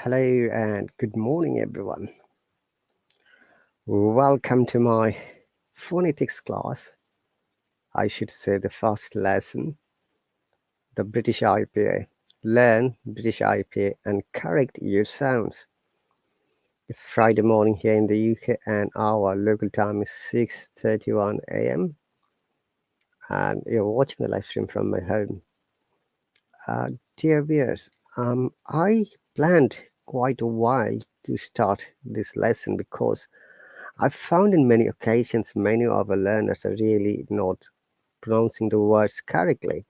Hello and good morning, everyone. Welcome to my phonetics class. I should say the first lesson, the British IPA. Learn British IPA and correct your sounds. It's Friday morning here in the UK, and our local time is 6:31 a.m. And you're watching the live stream from my home. Dear viewers, I planned quite a while to start this lesson because I've found in many occasions many of our learners are really not pronouncing the words correctly,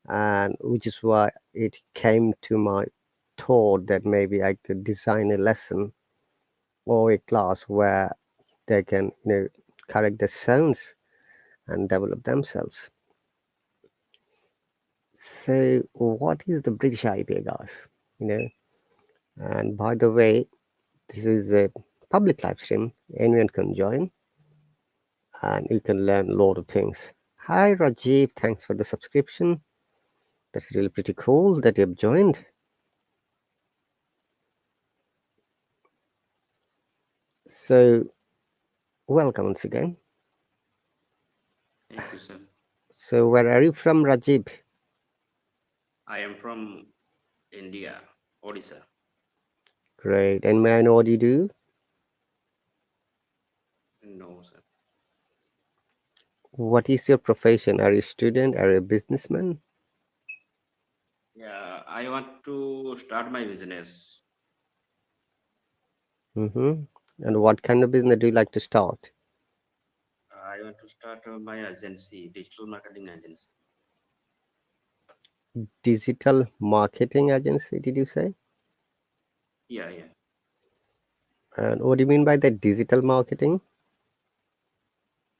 and which is why it came to my thought that maybe I could design a lesson or a class where they can, correct the sounds and develop themselves. So, what is the British IPA, guys? You know, and by the way, this is a public live stream. Anyone can join, and you can learn a lot of things. Hi, Rajiv. Thanks for the subscription. That's really pretty cool that you've joined. So, welcome once again. Thank you, sir. So, where are you from, Rajiv? I am from India, Odisha. Great. And may I know what you do? No, sir. What is your profession? Are you a student? Are you a businessman? Yeah, I want to start my business. Mm-hmm. And what kind of business do you like to start? I want to start my agency, digital marketing agency. Digital marketing agency, did you say? Yeah, yeah. And what do you mean by that digital marketing?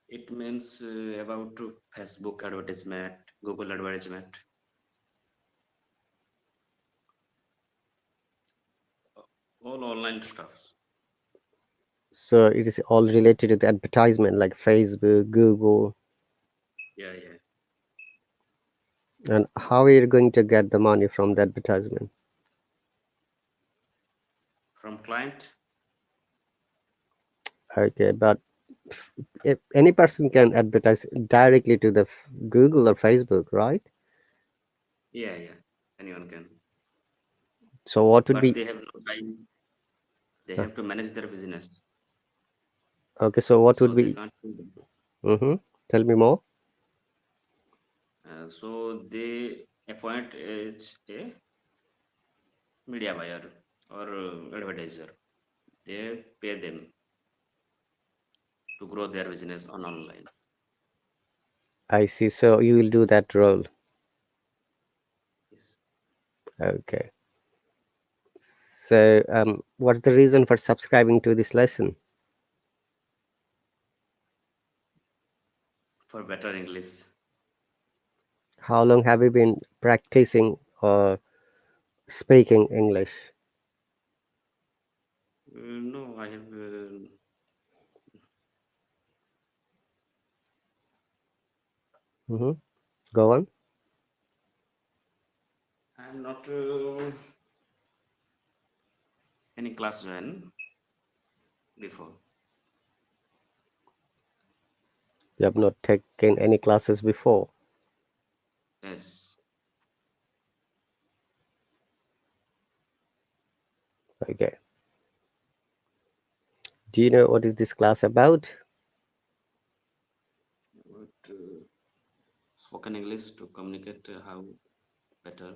It means about Facebook advertisement, Google advertisement, all online stuff. So, it is all related to the advertisement like Facebook, Google. Yeah, yeah. And how are you going to get the money from the advertisement? From client. Okay, but if any person can advertise directly to the Google or Facebook, right? Yeah, yeah. Anyone can. So what would But be they have no time. They uh, have to manage their business. okay? So what would So they be? can't do that. Mm-hmm. Tell me more. So they appoint as a media buyer or advertiser. They pay them to grow their business on online. I see. So you will do that role. Yes. Okay. So what's the reason for subscribing to this lesson? For better English. How long have you been practicing or speaking English? No, I have. Mm-hmm. Go on. I am not any class join before. You have not taken any classes before. Yes. Okay. Do you know what is this class about? But spoken English to communicate how better.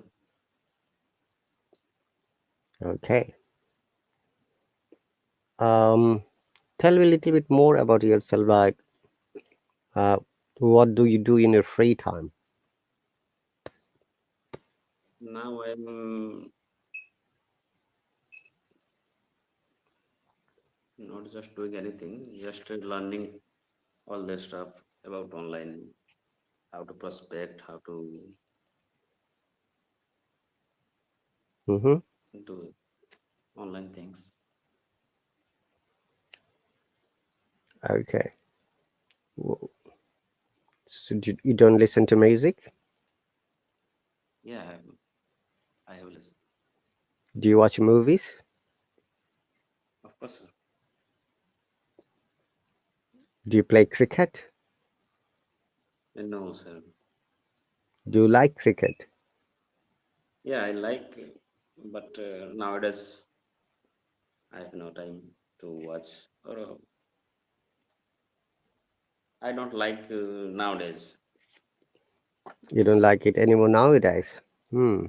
Okay. Um, Tell me a little bit more about yourself. Like, uh, what do you do in your free time? Now I am not just doing anything, just learning all the stuff about online, how to prospect, how to Mm-hmm. do online things. Okay. W- So you don't listen to music? Yeah, I have listened. Do you watch movies? Of course, sir. Do you play cricket? No, sir. Do you like cricket? Yeah, I like, but nowadays I have no time to watch, or I don't like nowadays. You don't like it anymore nowadays. Hmm.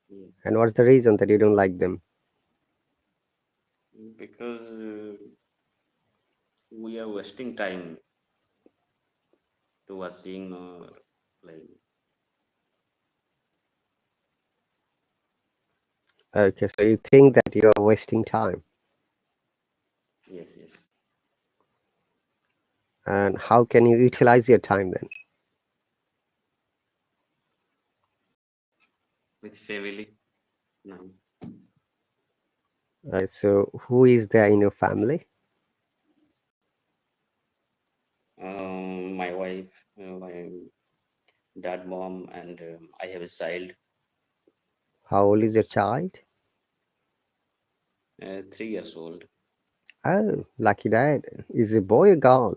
Yes, And what's the reason that you don't like them? because we are wasting time to watching like Okay, so you think that you're wasting time. yes, yes, And how can you utilize your time then? with family now. So who is there in your family? My wife, my dad, mom, and I have a child, How old is your child? 3 years old Oh, lucky dad. Is a boy or girl?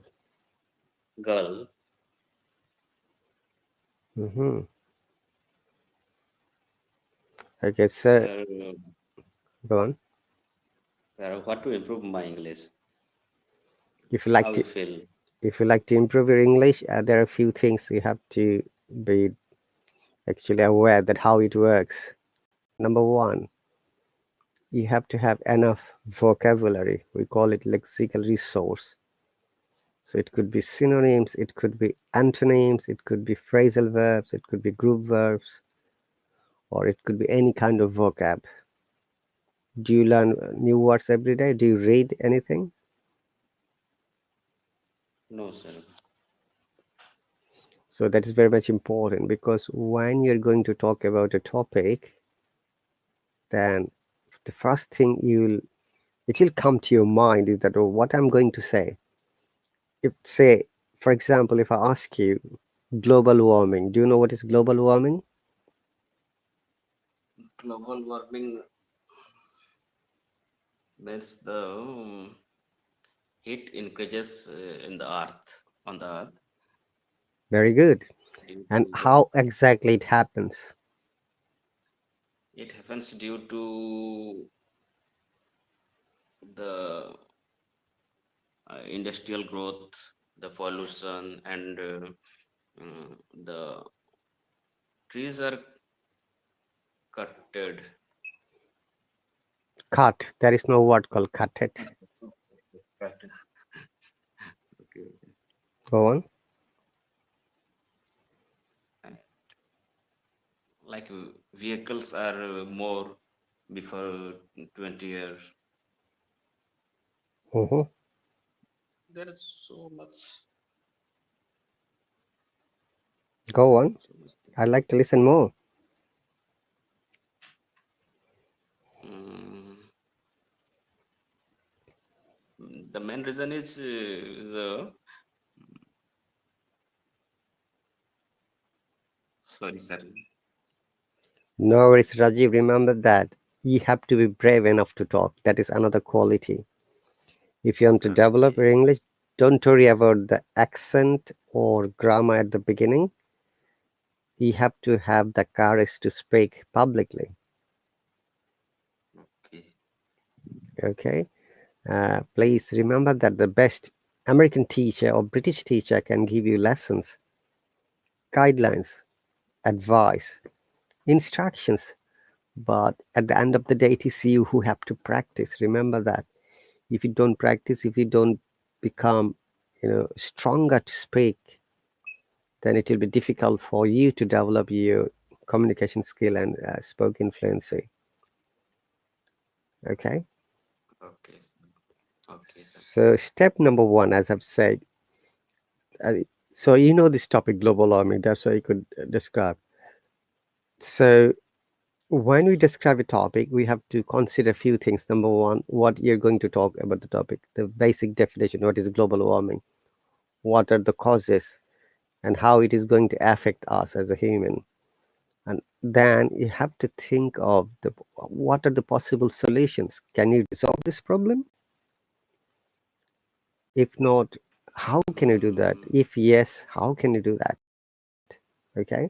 girl. Mm-hmm. Okay, so Sir, go on. what to improve my English? If you like How to, you feel? if you like to improve your English, there are a few things you have to be actually aware that how it works. Number one, you have to have enough vocabulary. We call it lexical resource. So it could be synonyms, it could be antonyms, it could be phrasal verbs, it could be group verbs, or it could be any kind of vocab. Do you learn new words every day? Do you read anything? No, sir. So that is very much important because when you're going to talk about a topic, then the first thing it will come to your mind is that, oh, what I'm going to say. If say, for example, if I ask you global warming, do you know what is global warming? Global warming. That's the heat increases in the earth on the earth Very good. due And to the. how exactly it happens? It happens due to the industrial growth, the pollution, and the trees are cutted. Cut. There is no word called cut it. Cut. Okay. Go on. Uh, Like vehicles are more before 20 years. Hmm. There is so much, Go on. so much. I'd like to listen more. Mm, the main reason is the sorry, sir. No worries, Rajiv. Remember that you have to be brave enough to talk. That is another quality. If you want to develop Okay, your English, don't worry about the accent or grammar at the beginning. You have to have the courage to speak publicly. okay, Okay. Please remember that the best American teacher or British teacher can give you lessons, guidelines, advice, instructions. But at the end of the day, it is you who have to practice. Remember that. If you don't practice, if you don't become, stronger to speak, then it will be difficult for you to develop your communication skill and spoken fluency. Okay. okay, sir. Okay, sir. So step number one, as I've said, uh, so you know this topic, global warming. That's how you could describe. So when we describe a topic, we have to consider a few things. Number one, what you're going to talk about the topic, the basic definition, what is global warming, what are the causes, and how it is going to affect us as a human. and then you have to think of what are the possible solutions. Can you resolve this problem? If not, how can you do that? Mm, If yes, how can you do that? Okay.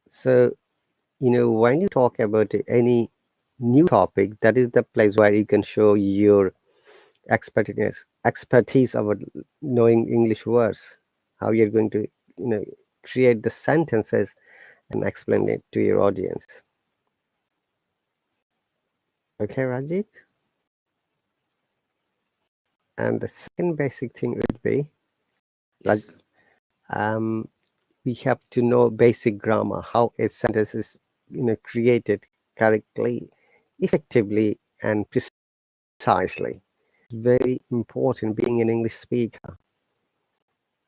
So, when you talk about any new topic, that is the place where you can show your expertise about knowing English words, how you're going to, create the sentences and explain it to your audience. Okay, Rajiv? And the second basic thing would be, yes, sir. um, we have to know basic grammar, how a sentence is, created correctly, effectively, and precisely. Very important being an English speaker,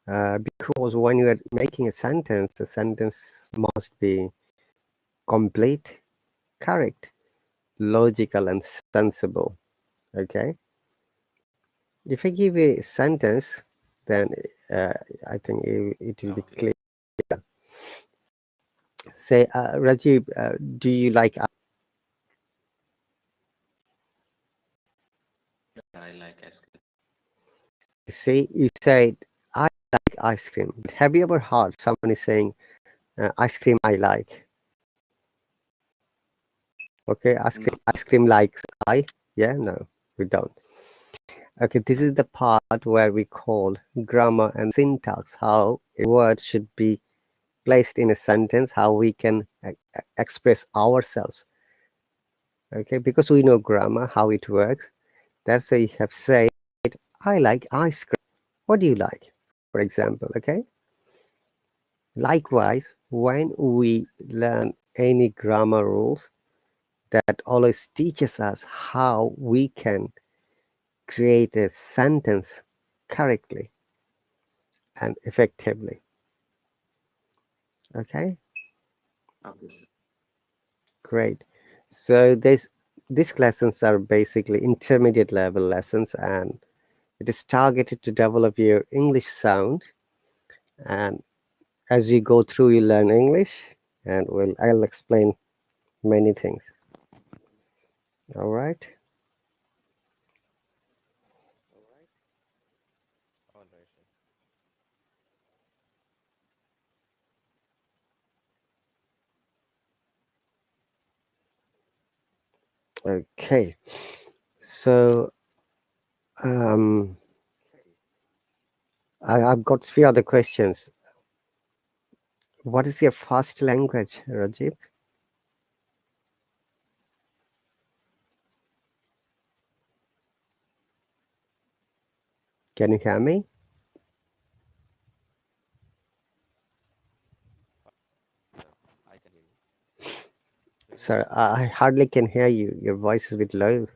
because when you are making a sentence, the sentence must be complete, correct, logical, and sensible. Okay. If I give a sentence, then uh, I think it will be Okay, clear. Say, Rajiv, do you like? I like ice cream. Say you said I like ice cream. But have you ever heard someone is saying ice cream I like? Okay, No, ice cream likes I. Yeah, no, we don't. Okay, this is the part where we call grammar and syntax, how a word should be placed in a sentence, how we can express ourselves. Okay, because we know grammar, how it works. That's why you have said, I like ice cream. What do you like? For example, okay? Likewise, when we learn any grammar rules, that always teaches us how we can create a sentence correctly and effectively. Okay, okay, sir. great. So these lessons are basically intermediate level lessons, and it is targeted to develop your English sound. And as you go through, you learn English, and I'll explain many things. All right. Okay. So um, I've got few other questions. What is your first language, Rajiv? Can you hear me? I can hear you. Sir, I hardly can hear you. Your voice is a bit low.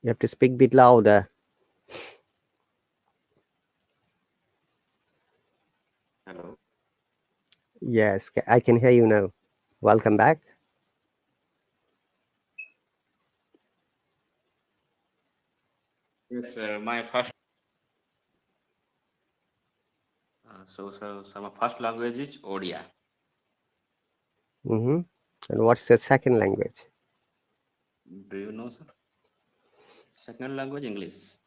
You have to speak a bit louder. Hello. Yes, I can hear you now. Welcome back. Yes, my first. So my first language is Odia. Mm-hmm. And what's your second language? Do you know, sir? Second language English.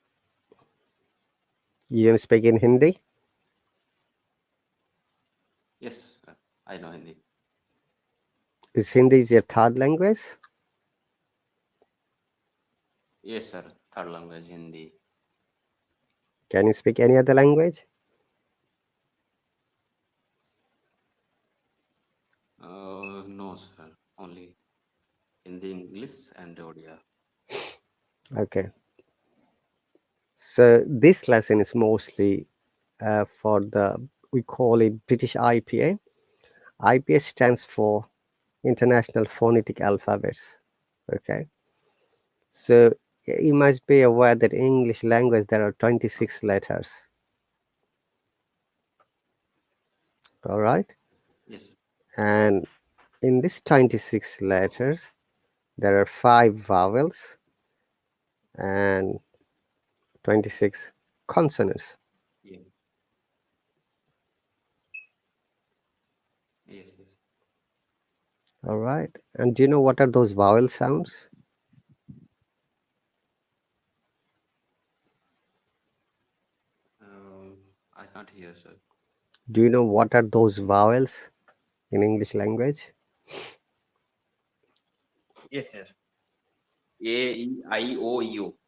You don't speak in Hindi? Yes, I know Hindi. Is Hindi is your third language? Yes, sir. Third language Hindi. Can you speak any other language? No, sir. Only Hindi, English, and Odia. Okay. So this lesson is mostly for we call it British IPA. IPA stands for International Phonetic Alphabets. Okay. So you must be aware that in English language there are 26 letters. All right. Yes. And in this 26 letters, there are 5 vowels and 26 consonants. Yeah. All right. And do you know what are those vowel sounds? I can't hear, sir. Do you know what are those vowels in English language? Yes, sir. A, E, I, O, U.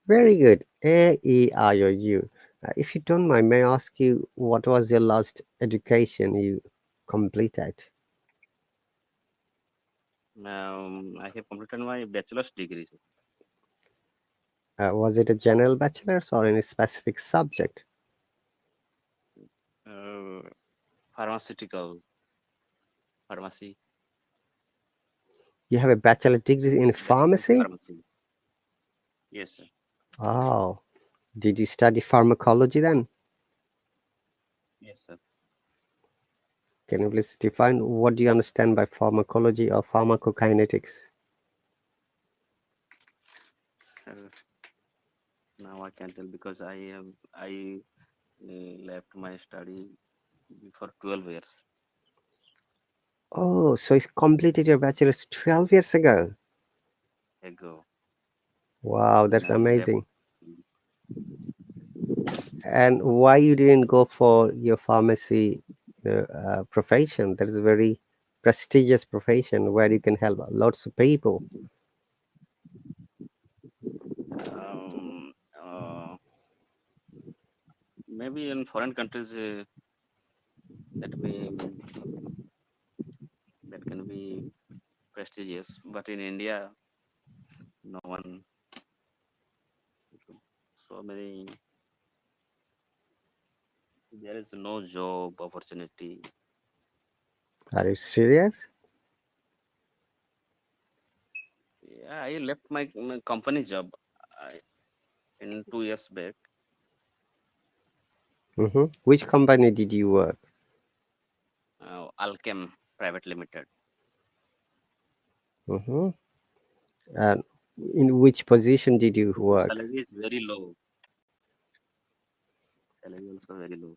Very good. A, E, I, O, U. If you don't mind, may I ask you what was your last education you completed? I have completed my bachelor's degree, sir. Was it a general bachelor's or in a specific subject? Uh, Pharmaceutical, pharmacy, You have a bachelor degree in bachelor in pharmacy? pharmacy. Yes, sir. Oh, did you study pharmacology then? Yes, sir. Can you please define what do you understand by pharmacology or pharmacokinetics? Sir, now I can tell because I left my study for 12 years Oh, so you completed your bachelor's 12 years ago. ago. Wow, Then that's I left. amazing. And why you didn't go for your pharmacy profession? That is a very prestigious profession where you can help lots of people. Um, uh, Maybe in foreign countries that may that can be prestigious, but in India, no one. So many. There is no job opportunity. Are you serious? Yeah, I left my company job in 2 years back. Which company did you work? Alchem Private Limited. hmm And in which position did you The work? salary is very low. Salary also very low.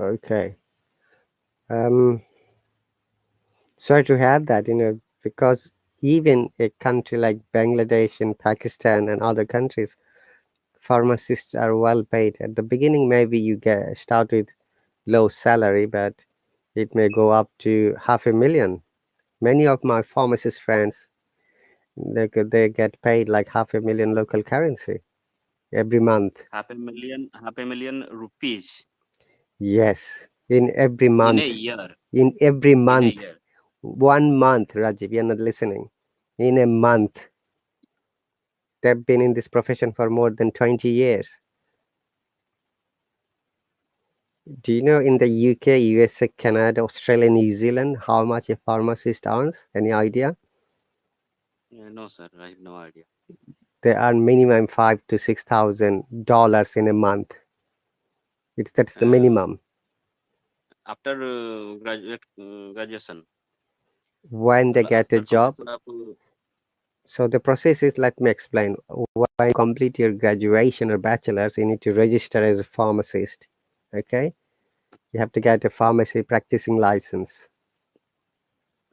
Okay. Um, Sorry to have that, because even a country like Bangladesh and Pakistan and other countries, pharmacists are well paid. At the beginning, maybe you get start with low salary, but it may go up to 500,000. Many of my pharmacist friends, they get paid like 500,000 local currency every month. Half a million rupees Yes, in every in a month. year. In every In a month. year. 1 month, Rajiv, you're not listening. In a month. They've been in this profession for more than 20 years. Do you know in the UK, USA, Canada, Australia, New Zealand, how much a pharmacist earns? Any idea? No, sir, I have no idea. They earn minimum $5,000 to $6,000 in a month. That's the Uh, minimum. After graduation, When they get a after job, completion of so the process is, let me explain. When you complete your graduation or bachelor's, you need to register as a pharmacist. Okay, you have to get a pharmacy practicing license.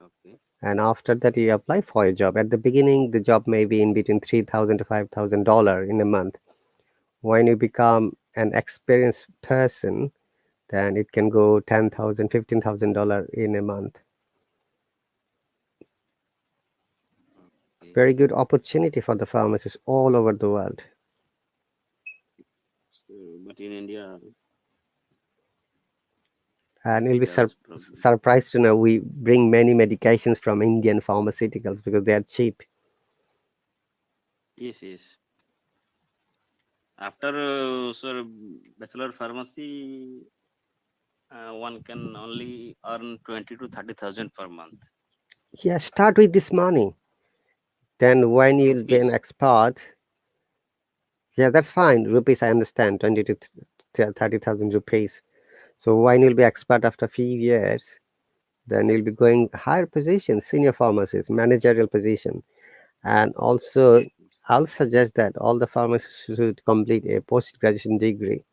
okay, And after that you apply for a job. At the beginning the job may be in between $3,000 to $5,000 in a month. When you become an experienced person, then it can go 10,000, $15,000 in a month. okay. Very good opportunity for the pharmacists all over the world. So, but in India, And you'll be there is problem. surprised to know we bring many medications from Indian pharmaceuticals because they are cheap. Yes, yes. After sir, bachelor pharmacy, one can only earn 20 to 30,000 per month. Yeah, start with this money. Then when you'll be an Rupees. expert, yeah, that's fine. Rupees, I understand, 20 to 30,000 rupees. So when you'll be expert after a few years, then you'll be going higher position, senior pharmacist, managerial position. And also, Yes, yes. I'll suggest that all the pharmacists should complete a post-graduation degree.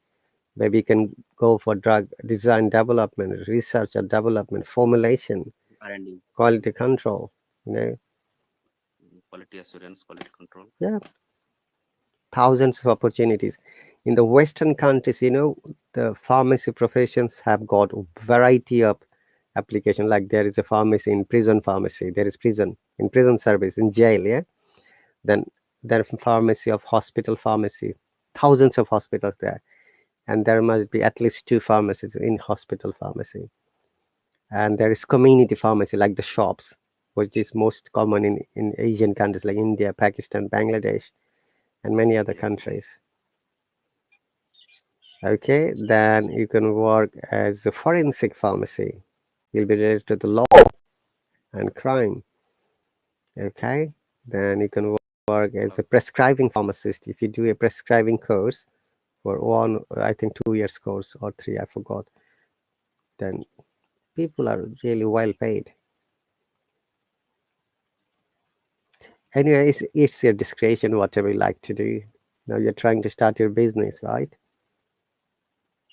Maybe you can go for drug design development, research or development, formulation. R&D, quality control. You know, quality assurance, quality control. yeah, thousands of opportunities. In the Western countries, the pharmacy professions have got a variety of application. Like there is a pharmacy in prison pharmacy. There is prison in prison service in jail. Yeah, then there pharmacy of hospital pharmacy. Thousands of hospitals there, and there must be at least two pharmacies in hospital pharmacy. And there is community pharmacy like the shops, which is most common in Asian countries like India, Pakistan, Bangladesh, and many other Yes, yes. countries. Okay, then you can work as a forensic pharmacy. You'll be related to the law and crime. Okay, then you can work as a Okay. prescribing pharmacist if you do a prescribing course for one, I think 2 years course or three, I forgot. Then people are really well paid. Anyway, it's your discretion, whatever you like to do. Now you're trying to start your business, right?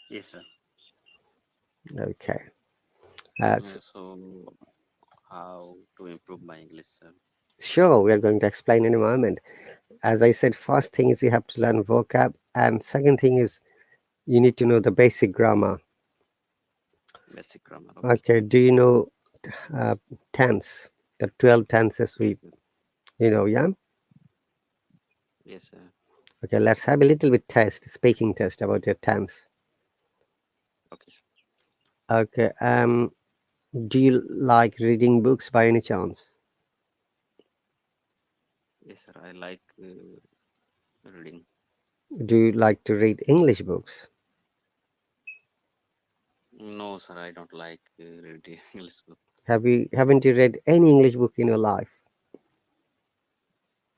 Yes, sir. Okay. So, So, how to improve my English, sir? sure, we are going to explain in a moment. As I said, first thing is you have to learn vocab, and second thing is you need to know the basic grammar. Basic grammar. Okay. Okay, do you know uh, tense? The 12 tenses Yes, we, sir. yeah? Yes, sir. Okay, let's have a little bit test, speaking test about your tense. Okay, sir. Okay, do you like reading books by any chance? Yes, sir. I like reading. Do you like to read English books? No, sir. I don't like reading English book. Haven't you read any English book in your life?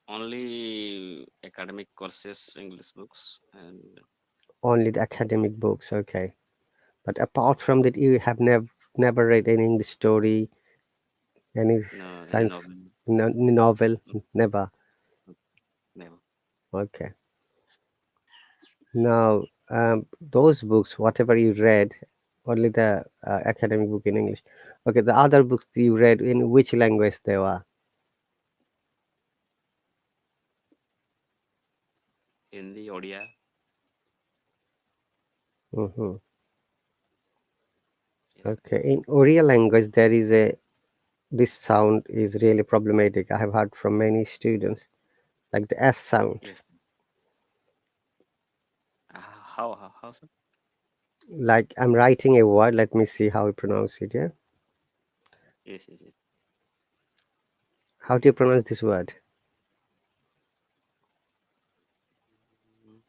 Only academic courses, English books, and Only the academic books, okay. But apart from that, you have never read any English story, any no, any science novel. novel, Mm, never. never. Okay. Now, those books, whatever you read, only the academic book in English. Okay, the other books you read in which language they were? Hindi, Odia. Hmm. Yes, sir. Okay, in Oriya language, there is a this sound is really problematic. I have heard from many students, like the S sound. Yes. Sir. How, sir? Like I'm writing a word. Let me see how we pronounce it. Yeah, Yes, yes, yes. how do you pronounce this word? Mm,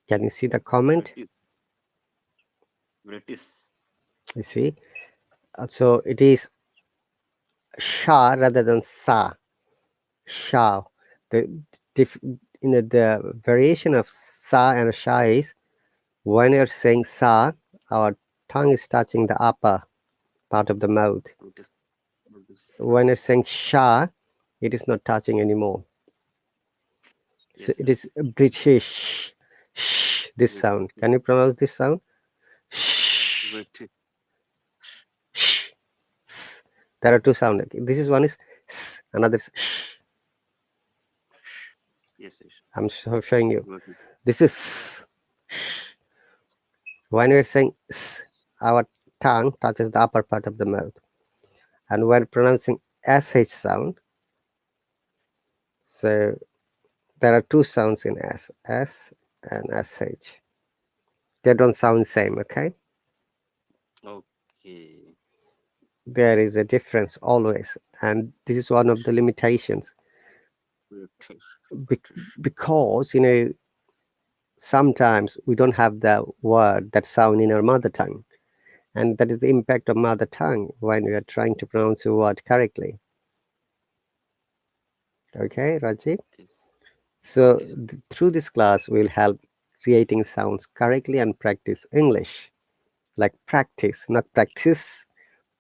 Can you see the comment? British. British. You see, so it is sha rather than sa. Sha. The the variation of sa and sha is when you're saying sa, our tongue is touching the upper part of the mouth. British. British. When you're British. saying sha, it is not touching anymore. So Yes, it sir. is British. Shh, this sound. British. Can you pronounce this sound? Shh, British. shh, s. There are two sounds. Okay, this is one is s, another is sh. Yes, yes. I'm showing you. British. This is s. When we're saying s, our tongue touches the upper part of the mouth. And when pronouncing sh sound, so there are two sounds in s and sh. They don't sound same, okay? Okay. There is a difference always, and this is one of the limitations. British. Be- British. because sometimes we don't have the word that sound in our mother tongue, and that is the impact of mother tongue when we are trying to pronounce a word correctly. Okay, Rajiv? Okay. So Okay, sir. through this class we'll help creating sounds correctly and practice English, like practice, not practice,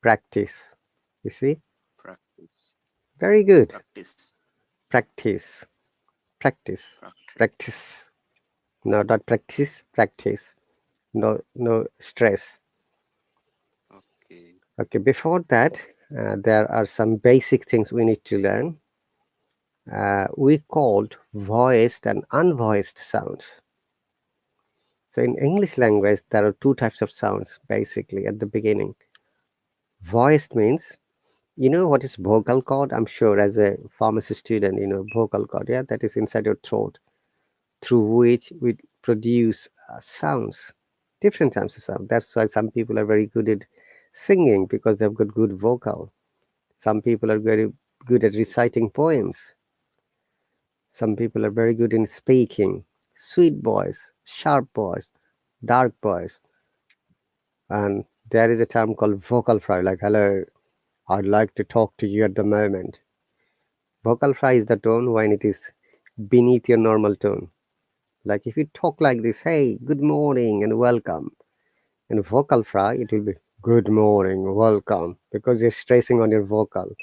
practice. You see, Practice. very good. Practice. Practice, practice, Practice. practice. No, not practice, practice. No, no stress. Okay. Okay, before that, there are some basic things we need to learn. We called voiced and unvoiced sounds. So in English language, there are two types of sounds basically at the beginning. Voiced means, you know what is vocal cord? I'm sure as a pharmacy student, you know vocal cord, yeah, that is inside your throat through which we produce sounds, different types of sound. That's why some people are very good at singing because they've got good vocal. Some people are very good at Yes. reciting poems. Some people are very good in speaking. Sweet voice, sharp voice, dark voice. And there is a term called vocal fry, like, hello, I'd like to talk to you at the moment. Vocal fry is the tone when it is beneath your normal tone. Like if you talk like this, hey, good morning and welcome. In vocal fry, it will be good morning, welcome, because you're stressing on your vocal.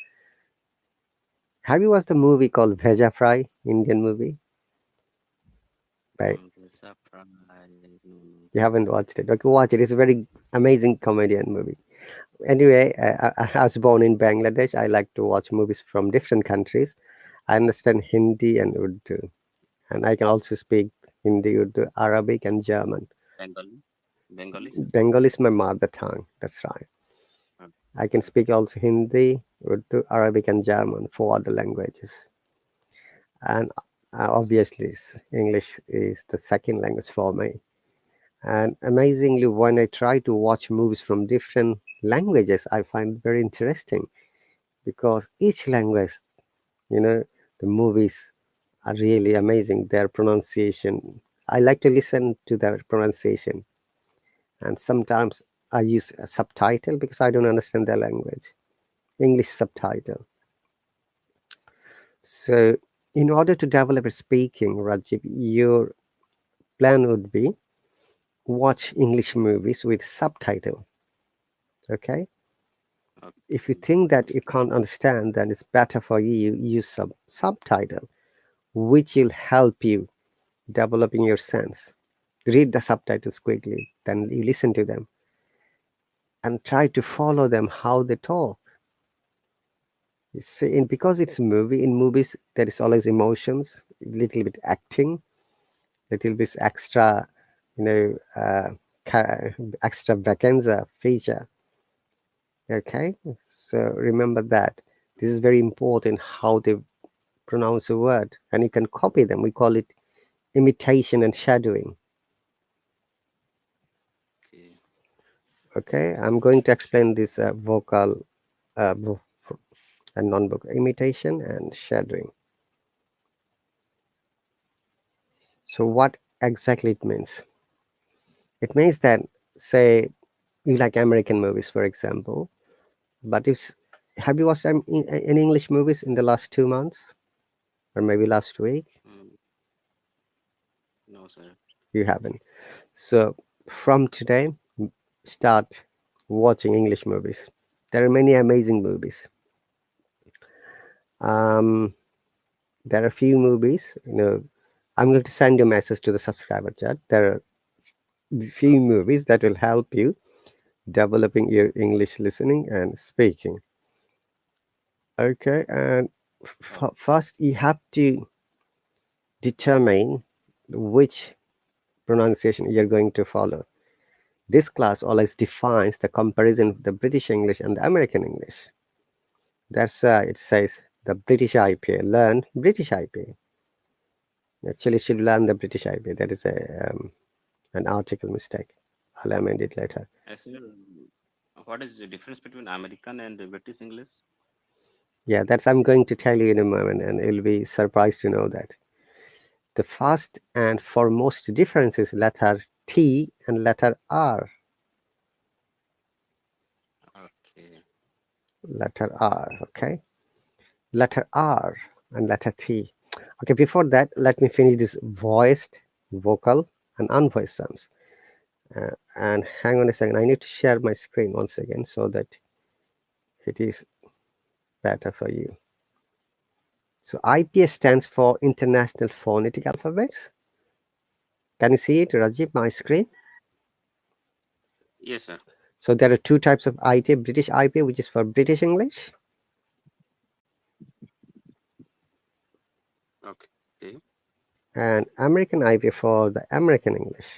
Have you watched the movie called Veja Fry, Indian movie? Right? There's a fry. No, no. You haven't watched it. Okay, watch it. It's a very amazing comedian movie. Anyway, I was born in Bangladesh. I like to watch movies from different countries. I understand Hindi and Urdu, and I can also speak Hindi, Urdu, Arabic, and German. Bengali. Bengali, sir. Bengali is my mother tongue. That's right. Uh, I can speak also Hindi, Urdu, Arabic, and German, four other languages. And obviously, English is the second language for me. And amazingly, when I try to watch movies from different languages, I find it very interesting because each language, you know, the movies are really amazing. Their pronunciation, I like to listen to their pronunciation. And sometimes I use a subtitle because I don't understand their language, English subtitle. So, in order to develop a speaking, Rajiv, your plan would be watch English movies with subtitle. Okay. If you okay. think that you Okay. can't understand, then it's better for you use some subtitle, which will help you developing your sense. Read the subtitles quickly, then you listen to them and try to follow them how they talk. You see, and because it's a movie, in movies there is always emotions, a little bit acting, little bit extra, you know, extra vacanza feature. Okay, so remember that this is very important how they pronounce a word, and you can copy them. We call it imitation and shadowing. Okay. Okay, I'm going to explain this vocal vo- and non-vocal imitation and shadowing. So, what exactly it means? It means that, say, you like American movies, for example, but if have you watched any English movies in the last 2 months or maybe last week? Mm, no, sir. You haven't. So, from today, start watching English movies. There are many amazing movies. Um, there are a few movies. I'm going to send you a message to the subscriber chat. There are few Okay. movies that will help you developing your English listening and speaking. Okay, and Okay. first you have to determine which pronunciation you're going to follow. This class always defines the comparison of the British English and the American English. That's why it says the British IPA. Learn British IPA. Actually, you should learn the British IPA. That is an article mistake. I'll amend it later. Sir, what is the difference between American and British English? Yeah, that's I'm going to tell you in a moment, and you'll be surprised to know that. The first and foremost difference is letter T and letter R. Okay. Letter R, okay? Letter R and letter T. Okay, before that, let me finish this voiced, vocal, and unvoiced sounds. And hang on a second, I need to share my screen once again so that it is better for you. So IPA stands for International Phonetic Alphabets. Can you see it, Rajiv, my screen? Yes, sir. So there are two types of IPA, British IPA, which is for British English, Okay. and American IPA for the American English.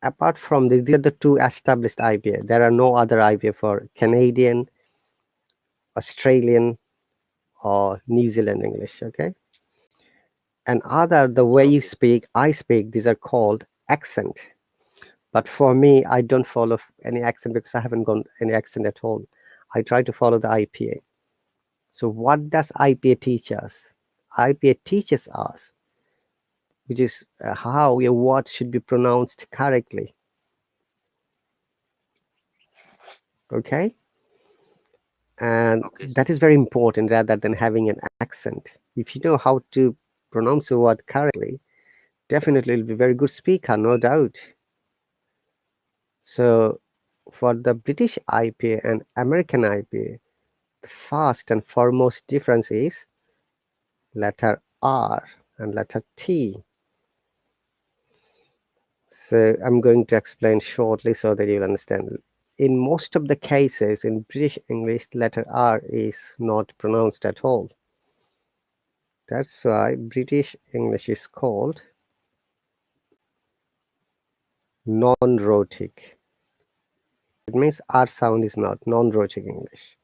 Apart from this, these are the two established IPA. There are no other IPA for Canadian, Australian, or New Zealand English, okay? And other, the way you Okay. speak, I speak, these are called accent. But for me, I don't follow any accent because I haven't got any accent at all. I try to follow the IPA. So what does IPA teach us? IPA teaches us, which is how your words should be pronounced correctly. Okay? And Okay, sir. that is very important rather than having an accent. If you know how to pronounce a word correctly, definitely you'll be a very good speaker, no doubt. So for the British IPA and American IPA, the first and foremost difference is letter R and letter T. So I'm going to explain shortly so that you'll understand. In most of the cases in British English, letter R is not pronounced at all. That's why British English is called non-rhotic. It means R sound is not non-rhotic English.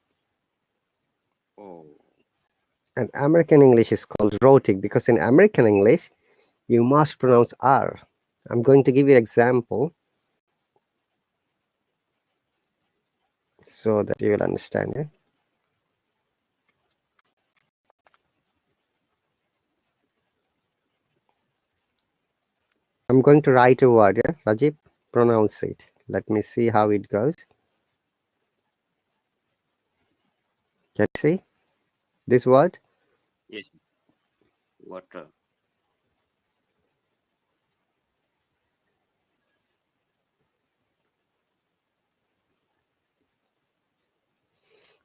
Oh, And American English is called rhotic because in American English, you must pronounce R. I'm going to give you an example so that you will understand it. I'm going to write a word, yeah? Rajib, pronounce it. Let me see how it goes. Can you see this word? yes. Water.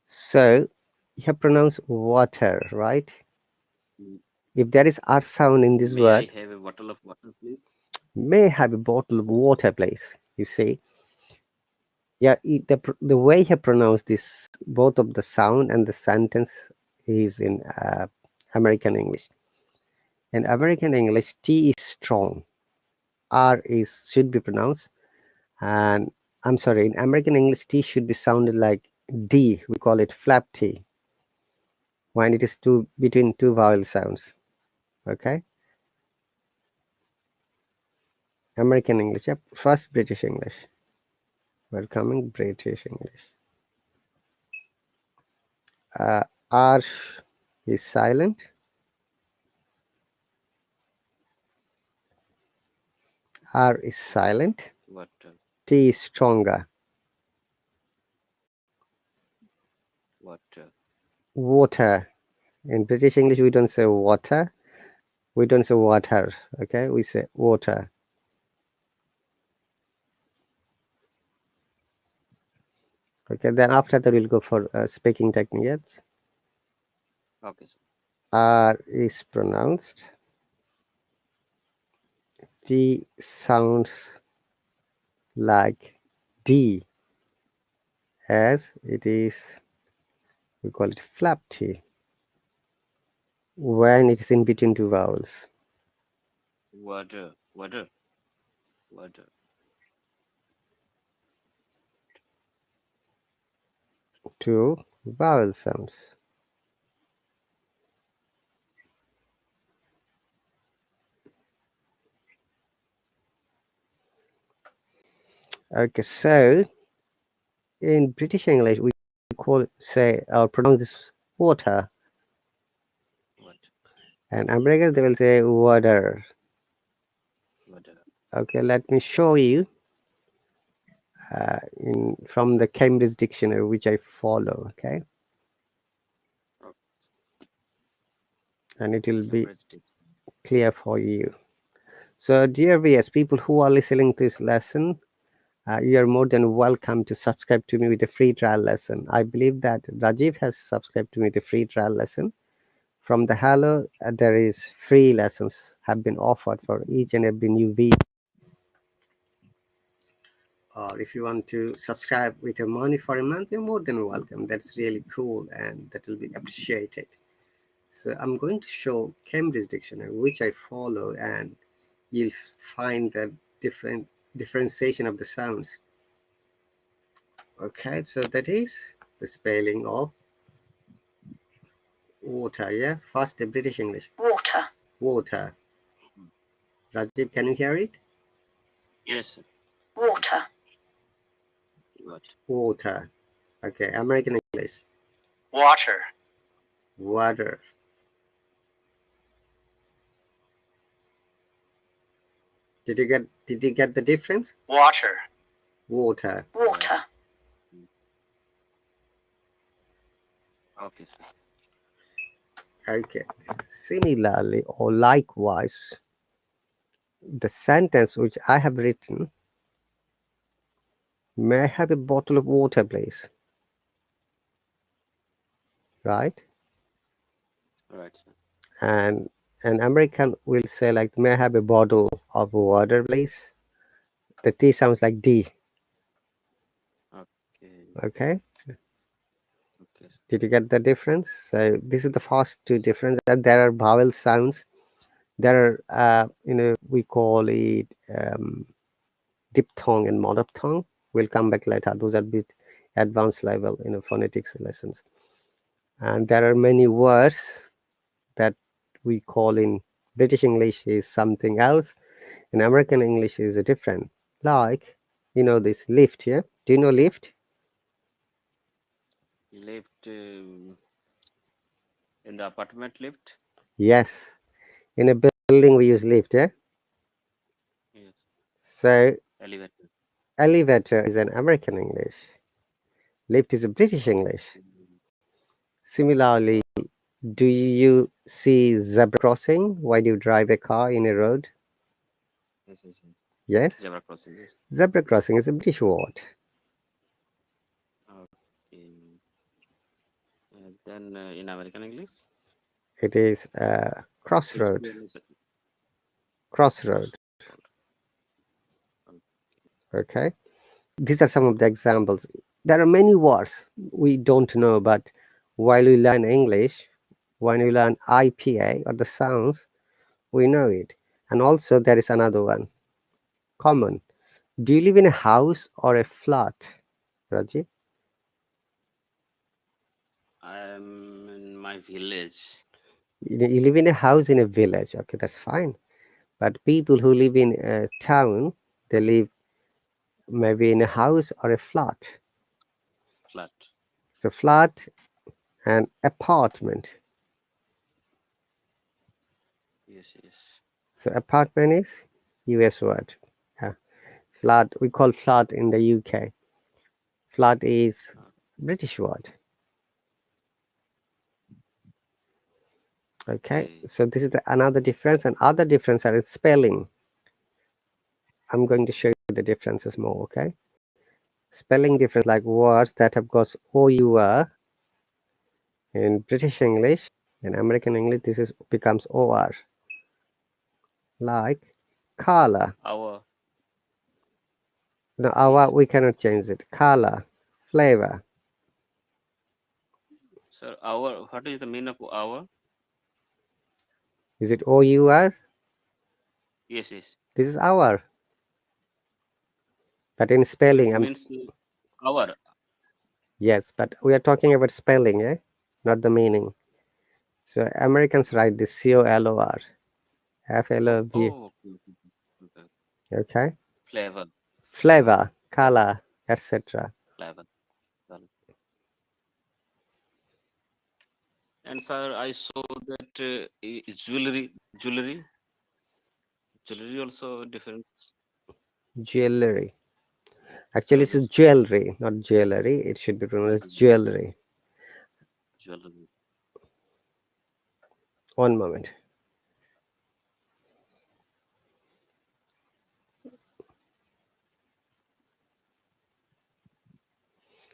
So you have pronounced water, right? Mm, If there is R sound in this May I word, have a bottle of water, please? may have a bottle of water, please. You see, yeah, the way he pronounced this, both of the sound and the sentence is in American English. In American English, T is strong, R is should be pronounced, and I'm sorry, in American English, T should be sounded like D. We call it flap T when it is two between two vowel sounds. Okay, American English. Yep. First British English. Welcoming British English. R is silent. R is silent. Water. T is stronger. Water. Water. In British English, we don't say water. We don't say water. Okay, we say water. Okay, then after that, we'll go for speaking techniques. Okay, sir. R is pronounced. T sounds like D, as it is, we call it flap T when it is in between two vowels. Water. Water. Water. Two vowel sounds. Okay, so in British English, we call it, say, or pronounce this water, Water. and Americans they will say water. Water. Okay, let me show you from the Cambridge Dictionary, which I follow. Okay, Oh, and it will be Cambridge did. clear for you. So, dear viewers, people who are listening to this lesson, you are more than welcome to subscribe to me with a free trial lesson. I believe that Rajiv has subscribed to me with a free trial lesson From the Hallo, there is free lessons have been offered for each and every new week. Or if you want to subscribe with your money for a month, you're more than welcome. That's really cool and that will be appreciated. So I'm going to show Cambridge Dictionary, which I follow, and you'll find the differentiation of the sounds. Okay, so that is the spelling of water. Yeah, first the British English. Water. Water. Rajiv, can you hear it? Yes. Water. Got. Water. Okay, American English. Water. Water. Did you get the difference? Water. Water. Water. Okay, sir. Okay. Similarly or likewise, the sentence which I have written, may I have a bottle of water, please? Right? Right, sir. And an American will say like, may I have a bottle of water, please? The T sounds like D. Okay. Okay. Okay, sir. Did you get the difference? So this is the first two difference. That there are vowel sounds. There are, we call it diphthong and monophthong. We'll come back later. Those are bit advanced level, phonetics lessons. And there are many words that we call in British English is something else. In American English is a different. Like, this lift, yeah? Do you know lift? Lift in the apartment lift. Yes. In a building we use lift, yeah? Yes. So Elevator. elevator is an American English. Lift is a British English. Similarly, do you see zebra crossing while you drive a car in a road? Yes, yes, yes. Yes. Zebra crossing. Yes. Zebra crossing is a British word. Okay. Then in American English, It is it's crossroad. really Crossroad. crossroad. Okay. Okay. These are some of the examples. There are many words we don't know, but while we learn English, when we learn IPA or the sounds, we know it. And also there is another one, common. Do you live in a house or a flat, Rajiv? I'm in my village. You live in a house in a village. Okay, that's fine. But people who live in a town, they live maybe in a house or a flat. Flat. So flat and apartment. Yes, yes. So apartment is US word. Yeah. Flat, we call flat in the UK. Flat is British word. Okay, Okay. so this is another difference, and other difference are in spelling. I'm going to show you the differences more. Okay, spelling difference like words that have got OUR in British English. In American English, this is becomes OR. Like color. Our. No, Yes. our we cannot change it. Color, flavor. Sir, our. What is the meaning of our? Is it OUR? Yes, yes. This is our. But in spelling, It means our. yes, but we are talking about spelling, eh? Not the meaning. So Americans write this COLOR, FLOV, Oh, okay, okay, okay. Okay. okay? Flavor. Flavor. Flavor, color, etc. Flavor. Well, and sir, I saw that jewelry also different. Jewelry. Actually, this Jewelry. is jewelry, not jewelry. It should be pronounced jewelry. Jewelry. One moment.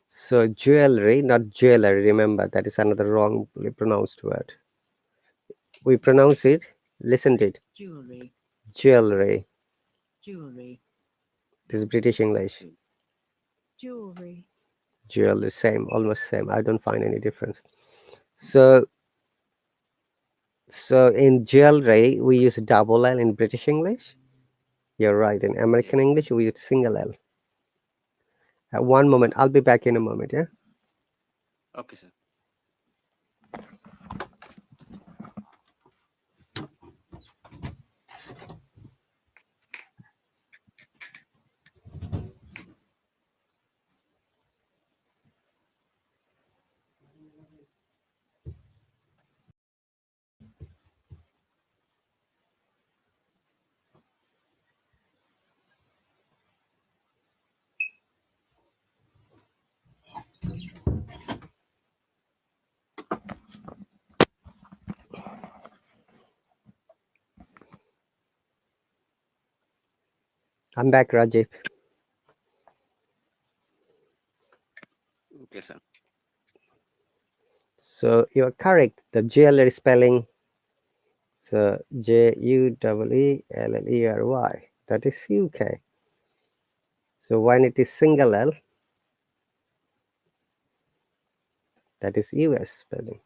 So jewelry, not jewelry. Remember, that is another wrongly pronounced word. We pronounce it. Listen to it. Jewelry. Jewelry. Jewelry. This is British English. Okay. Jewelry. Jewelry, same, almost same. I don't find any difference. So, so in jewelry, we use double L in British English. You're right. In American Yes. English, we use single L. One moment. I'll be back in a moment. Yeah. Okay, sir. I'm back, Rajiv. Okay, sir. So you're correct. The jewelry spelling. So Jewellery. That is UK. So when it is single L, that is US spelling.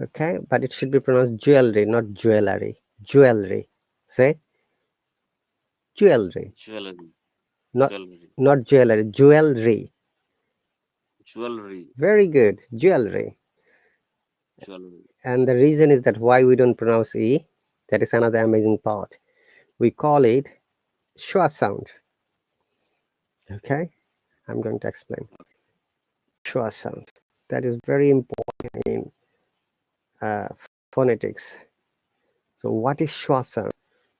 Okay, but it should be pronounced jewelry, not jewelry. Jewelry. Say jewelry, Jewelry. not Jewelry. not jewelry. Jewelry. Jewelry. Very good. Jewelry. Jewelry. And the reason is that why we don't pronounce E, that is another amazing part. We call it schwa sound. Okay, I'm going to explain. Schwa sound. That is very important in uh, phonetics. So what is schwa sound?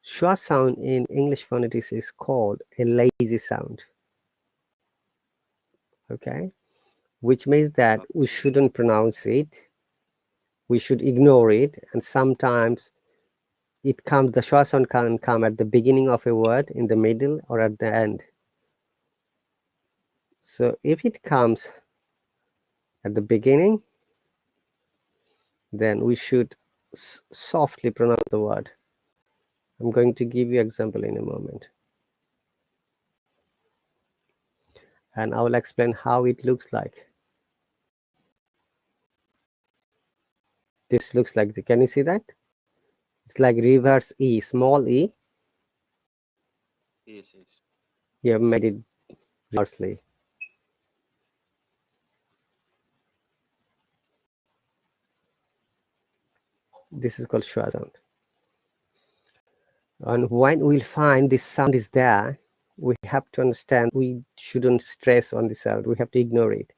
Schwa sound in English phonetics is called a lazy sound. Okay, which means that we Okay. shouldn't pronounce it. We should ignore it, and sometimes the schwa sound can come at the beginning of a word, in the middle, or at the end. So if it comes at the beginning, then we should softly pronounce the word. I'm going to give you example in a moment. And I will explain how it looks like. This looks like, can you see that? It's like reverse E, small e. Yes, yes. You have made it reversely. This is called schwa sound. And when we'll find this sound is there, we have to understand we shouldn't stress on the sound. We have to ignore it.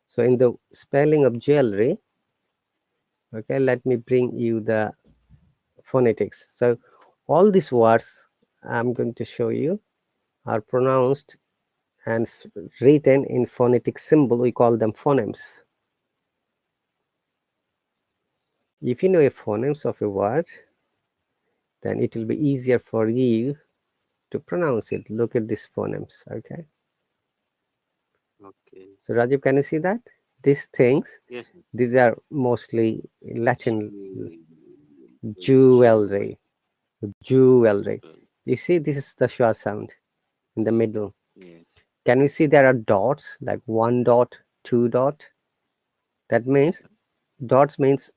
So in the spelling of jewelry, okay, let me bring you the phonetics. So all these words I'm going to show you are pronounced and written in phonetic symbol. We call them phonemes. If you know a phonemes of a word, then it will be easier for you to pronounce it. Look at these phonemes. Okay, Okay. so Rajiv, can you see that these things, Yes, sir. these are mostly Latin Jewelry. jewelry. Jewelry. Jewelry. You see, this is the schwa sound in the middle. Yeah. Can you see there are dots, like one dot, two dot? That Yes, means sir. dots means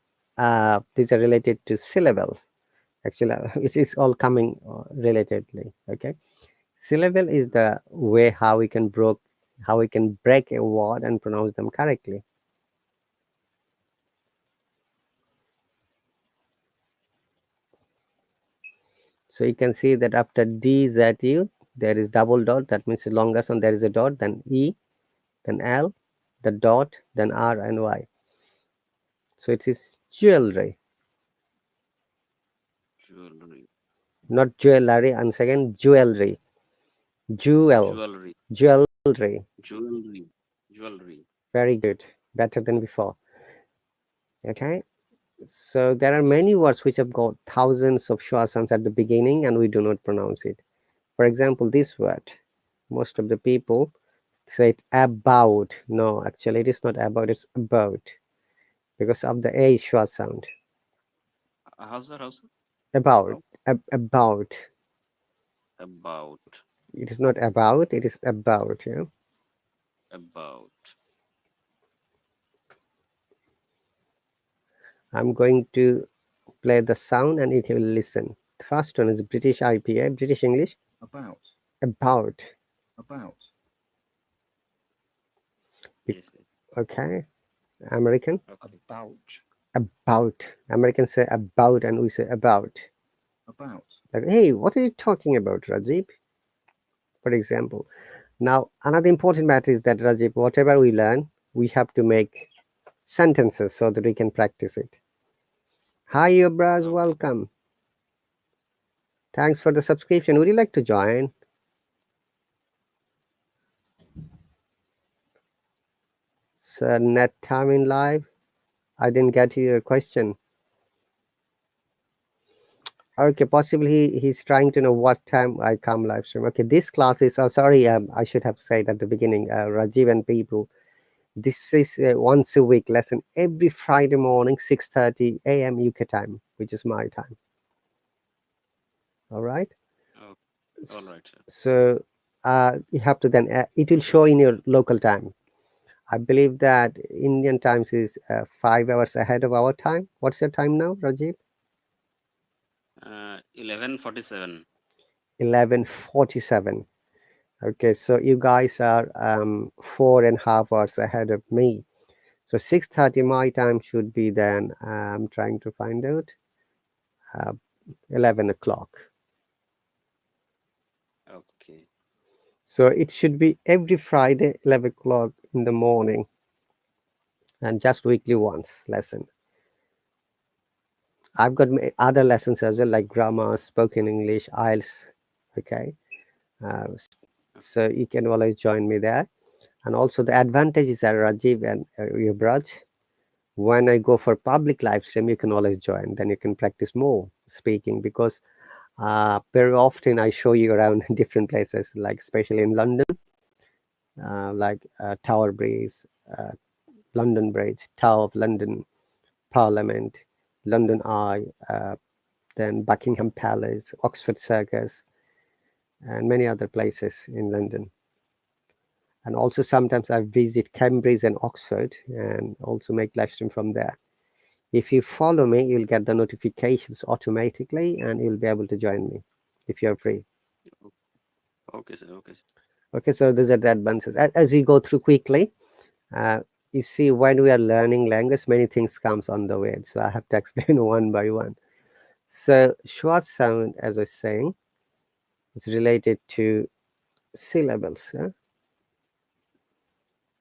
these are related to syllable. Actually, it is all coming relatedly. Okay, syllable is the way how we can break a word and pronounce them correctly. So you can see that after D, Z, U, there is double dot. That means the longest one, there is a dot, then E, then L, the dot, then R and Y. So it is jewelry, Jewelry. not jewelry. And second, jewelry, jewel, Jewelry. jewelry. Jewelry. Jewelry. Very good, better than before. Okay, so there are many words which have got thousands of schwa sounds at the beginning, and we do not pronounce it. For example, this word, most of the people Say it about. No, actually, it is not about, it's about. Because of the A schwa sound. How's that? How's that? About. About? About. About. It is not about, it is about. Yeah. About. I'm going to play the sound and you will listen. The first one is British IPA, British English. About. About. About. Yes. Yes. Okay. American. Okay. About. About. Americans say about and we say about. About. Like, hey, what are you talking about, Rajiv? For example. Now, another important matter is that, Rajiv, whatever we learn, we have to make sentences so that we can practice it. Hi, your bros, Okay. welcome. Thanks for the subscription. Would you like to join? Sir, net time in live. I didn't get your question. Okay, possibly he's trying to know what time I come live stream. Okay, this class is, oh, sorry, I should have said at the beginning, Rajiv and people, this is once a week lesson every Friday morning, 6:30 a.m. UK time, which is my time. All right. Okay. All right, sir. So you have to then, it will show in your local time. I believe that Indian times is 5 hours ahead of our time. What's your time now, Rajiv? 11:47. 11:47. Okay, so you guys are 4.5 hours ahead of me. So 6:30 my time should be then, I'm trying to find out, uh, 11 o'clock. Okay. So it should be every Friday, 11 o'clock in the morning, and just weekly once lesson. I've got other lessons as well, like grammar, spoken English, IELTS. Okay, uh, so you can always join me there. And also the advantages are, Rajiv and Yubraj, when I go for public live stream, you can always join. Then you can practice more speaking, because very often I show you around different places, like especially in London, like Tower Bridge, uh, London Bridge, Tower of London, Parliament, London Eye, then Buckingham Palace, Oxford Circus, and many other places in London. And also sometimes I visit Cambridge and Oxford and also make live stream from there. If you follow me, you'll get the notifications automatically and you'll be able to join me if you're free. Okay, sir. Okay, sir. Okay, so these are the advances. As we go through quickly, uh, you see, when we are learning language, many things comes on the way. So I have to explain one by one. So short sound, as I was saying, is related to syllables. Yeah?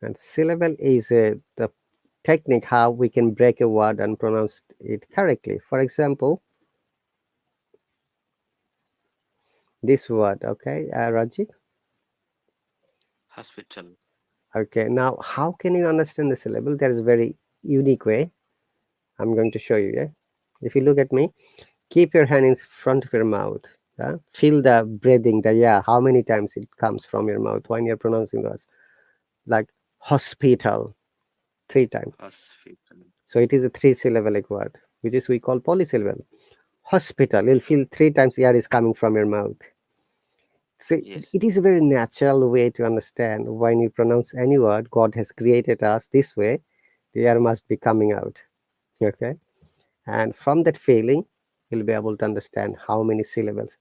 And syllable is the technique how we can break a word and pronounce it correctly. For example, this word, okay, Rajiv? Hospital. Okay, now how can you understand the syllable? There is a very unique way. I'm going to show you. Yeah, if you look at me, keep your hand in front of your mouth. Yeah? Feel the breathing. The yeah, how many times it comes from your mouth when you're pronouncing the words. Like hospital, 3 times. Hospital. So it is a three-syllabic word, which is we call polysyllable. Hospital. You'll feel 3 times air is coming from your mouth. So Yes. it is a very natural way to understand when you pronounce any word. God has created us this way. The air must be coming out. Okay, and from that feeling, you'll be able to understand how many syllables.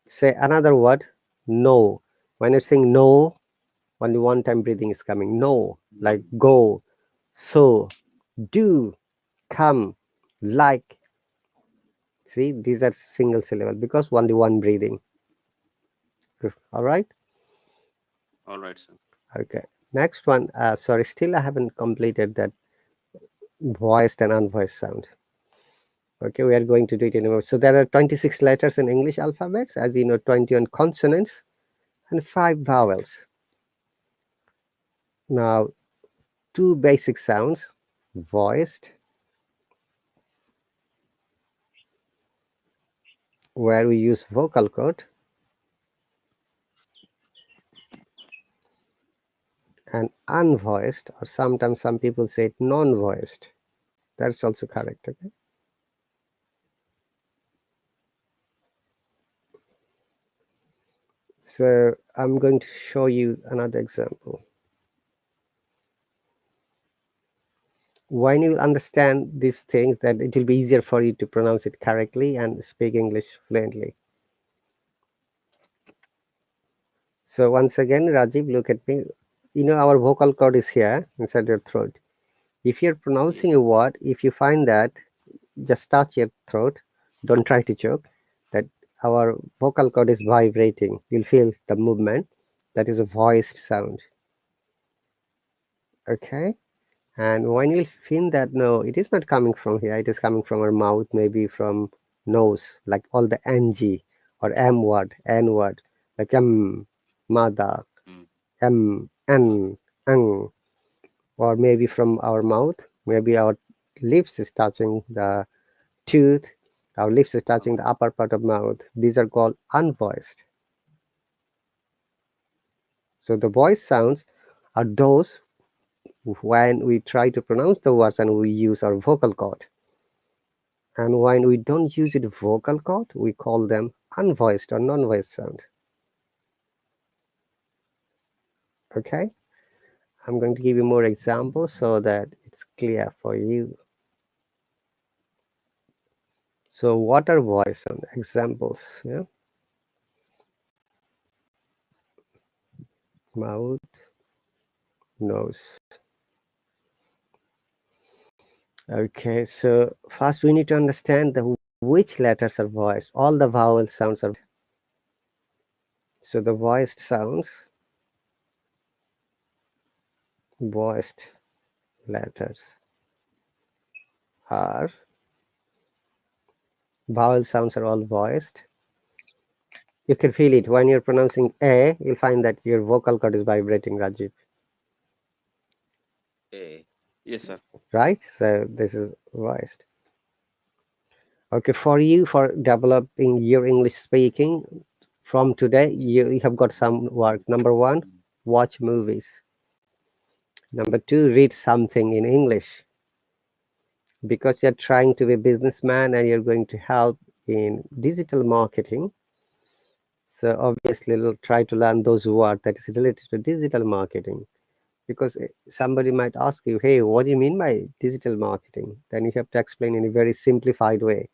Say another word, no. When you're saying no, only one time breathing is coming. No, No. like go, so, do, come, like. See, these are single syllable because only one breathing. All right. All right, sir. Okay. Next one. Sorry, still I haven't completed that voiced and unvoiced sound. Okay, we are going to do it in a moment. So there are 26 letters in English alphabets, as you know, 21 consonants and 5 vowels. Now, two basic sounds, voiced, where we use vocal cord, and unvoiced, or sometimes some people say non-voiced. That's also correct. Okay. So I'm going to show you another example. When you understand these things, that it will be easier for you to pronounce it correctly and speak English fluently. So once again, Rajiv, look at me. You know, our vocal cord is here inside your throat. If you're pronouncing a word, if you find that, just touch your throat. Don't try to choke. That our vocal cord is vibrating. You'll feel the movement. That is a voiced sound. Okay. And when you feel that, no, it is not coming from here. It is coming from our mouth, maybe from nose, like all the ng or m word, n word, like mother, Mm. ang, or maybe from our mouth, maybe our lips is touching the tooth, our lips is touching the upper part of mouth. These are called unvoiced. So the voice sounds are those when we try to pronounce the words and we use our vocal cord. And when we don't use it vocal cord, we call them unvoiced or non-voiced sound. Okay, I'm going to give you more examples so that it's clear for you. So what are voice sound examples? Yeah, mouth, nose. Okay, so first we need to understand the which letters are voiced. All the vowel sounds are. So the voiced letters are, vowel sounds are all voiced. You can feel it when you're pronouncing A, you'll find that your vocal cord is vibrating, Rajiv. Yes, sir. Right? So this is voiced. Okay, for you, for developing your English speaking, from today, you have got some words. Number one, watch movies. Number two, read something in English. Because you're trying to be a businessman and you're going to help in digital marketing. So obviously, you'll try to learn those words that is related to digital marketing. Because somebody might ask you, hey, what do you mean by digital marketing? Then you have to explain in a very simplified way.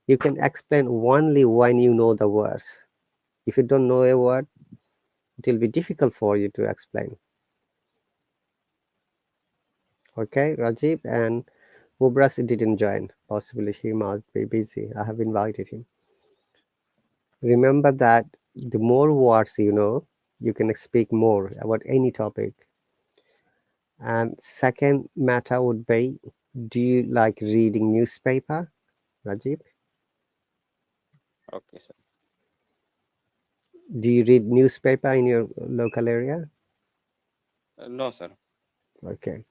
You can explain only when you know the words. If you don't know a word, it will be difficult for you to explain. Okay, Rajiv, and Ubras didn't join. Possibly he must be busy. I have invited him. Remember that the more words you know, you can speak more about any topic. And second matter would be, do you like reading newspaper, Rajiv? Okay, sir. Do you read newspaper in your local area? No, sir. Okay.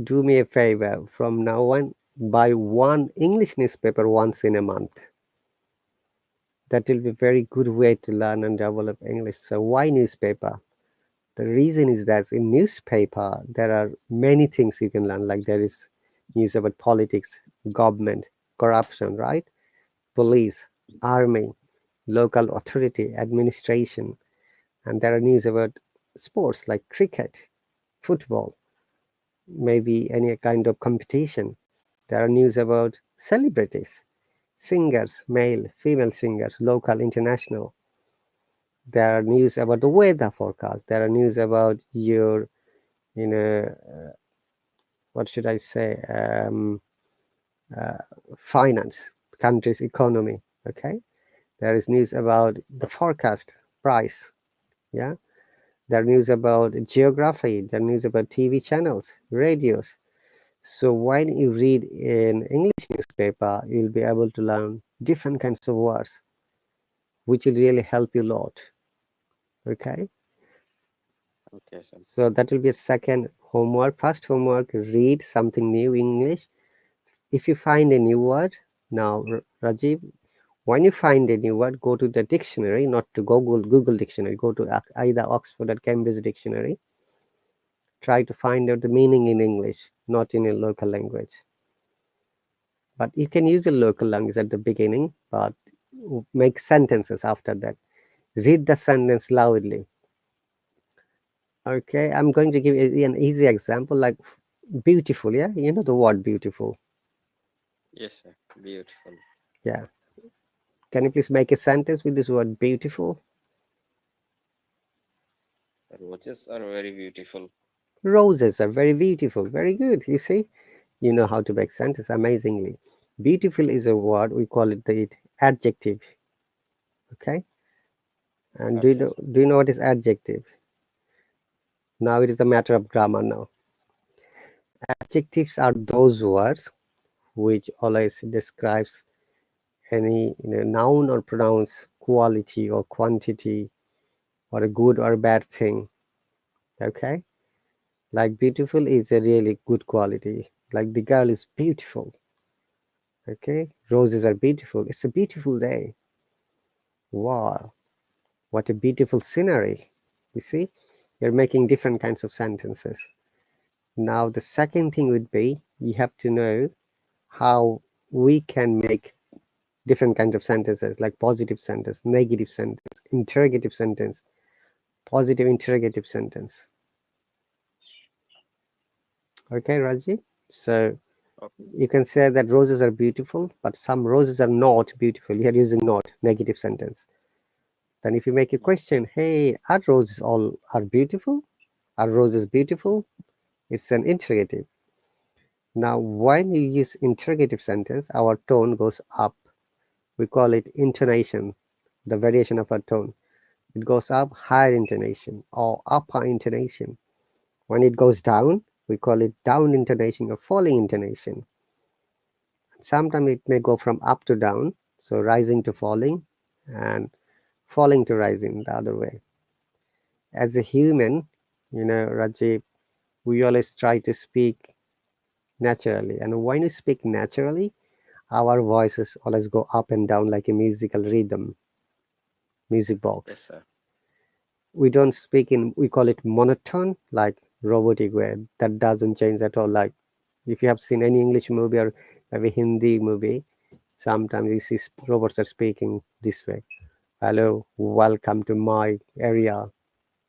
Do me a favor. From now on, buy one English newspaper once in a month. That will be a very good way to learn and develop English. So why newspaper? The reason is that in newspaper, there are many things you can learn. Like there is news about politics, government, corruption, right? Police, army, local authority, administration, and there are news about sports like cricket, football, maybe any kind of competition. There are news about celebrities, singers, male, female singers, local, international. There are news about the weather forecast. There are news about your, you know, what should I say, uh, finance, country's economy. Okay, there is news about the forecast price. Yeah, there are news about geography. There are news about TV channels, radios. So when you read in English newspaper, you'll be able to learn different kinds of words, which will really help you a lot. Okay, Okay, sir. so that will be a second homework. First homework, read something new in English. If you find a new word, now Rajiv, when you find a new word, go to the dictionary, not to Google Dictionary. Go to either Oxford or Cambridge Dictionary. Try to find out the meaning in English, not in your local language. But you can use a local language at the beginning, but make sentences after that. Read the sentence loudly. Okay, I'm going to give you an easy example like beautiful. Yeah, you know the word beautiful. Yes, sir. Beautiful. Yeah, can you please make a sentence with this word beautiful? Roses are very beautiful. Roses are very beautiful. Very good. You see, you know how to make sentences amazingly. Beautiful is a word, we call it the adjective. Okay, and Okay, sir. do you know what is adjective? Now it is a matter of grammar now. Adjectives are those words which always describes any noun or pronouns quality or quantity or a good or bad thing. Okay, like beautiful is a really good quality, like the girl is beautiful. Okay, roses are beautiful, it's a beautiful day. Wow, what a beautiful scenery. You see, you're making different kinds of sentences. Now the second thing would be you have to know how we can make different kinds of sentences like positive sentence, negative sentence, interrogative sentence, positive interrogative sentence. Okay, Raji? So Okay. you can say that roses are beautiful, but some roses are not beautiful. You are using not negative sentence. Then if you make a question, hey, are roses all are beautiful? Are roses beautiful? It's an interrogative. Now, when you use interrogative sentence, our tone goes up. We call it intonation, the variation of our tone. It goes up, higher intonation or upper intonation. When it goes down, we call it down intonation or falling intonation. Sometimes it may go from up to down, so rising to falling, and falling to rising the other way. As a human, Rajiv, we always try to speak naturally. And when we speak naturally, our voices always go up and down like a musical rhythm, music Yes, box. sir. We don't speak in, we call it monotone, like robotic way. That doesn't change at all. Like if you have seen any English movie or maybe Hindi movie, sometimes you see robots are speaking this way. Hello, welcome to my area.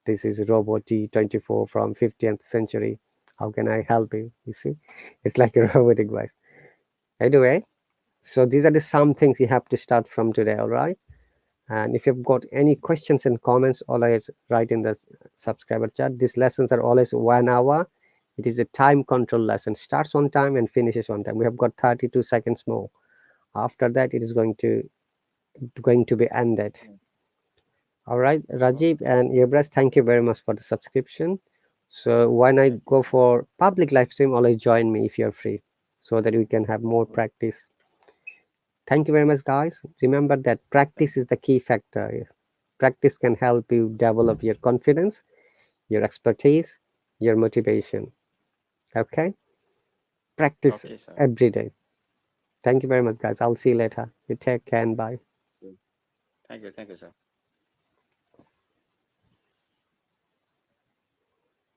This is Robot T24 from 15th century. How can I help you? You see, it's like a robotic voice. Anyway, so these are the some things you have to start from today, all right? And if you've got any questions and comments, always write in the subscriber chat. These lessons are always 1 hour. It is a time control lesson. Starts on time and finishes on time. We have got 32 seconds more. After that, it is going to be ended. Mm. All right, Rajiv Okay, and sir. Yabras, thank you very much for the subscription. So when I Thank you. go for public live stream, always join me if you're free, so that we can have more Okay, sir. practice. Thank you very much, guys. Remember that Thank practice is the key factor. Practice can help you develop your confidence, your expertise, your motivation. Okay? Practice Okay, sir. every day. Thank you very much, guys. I'll see you later. You take care and bye. Mm. Thank you. Thank you, sir.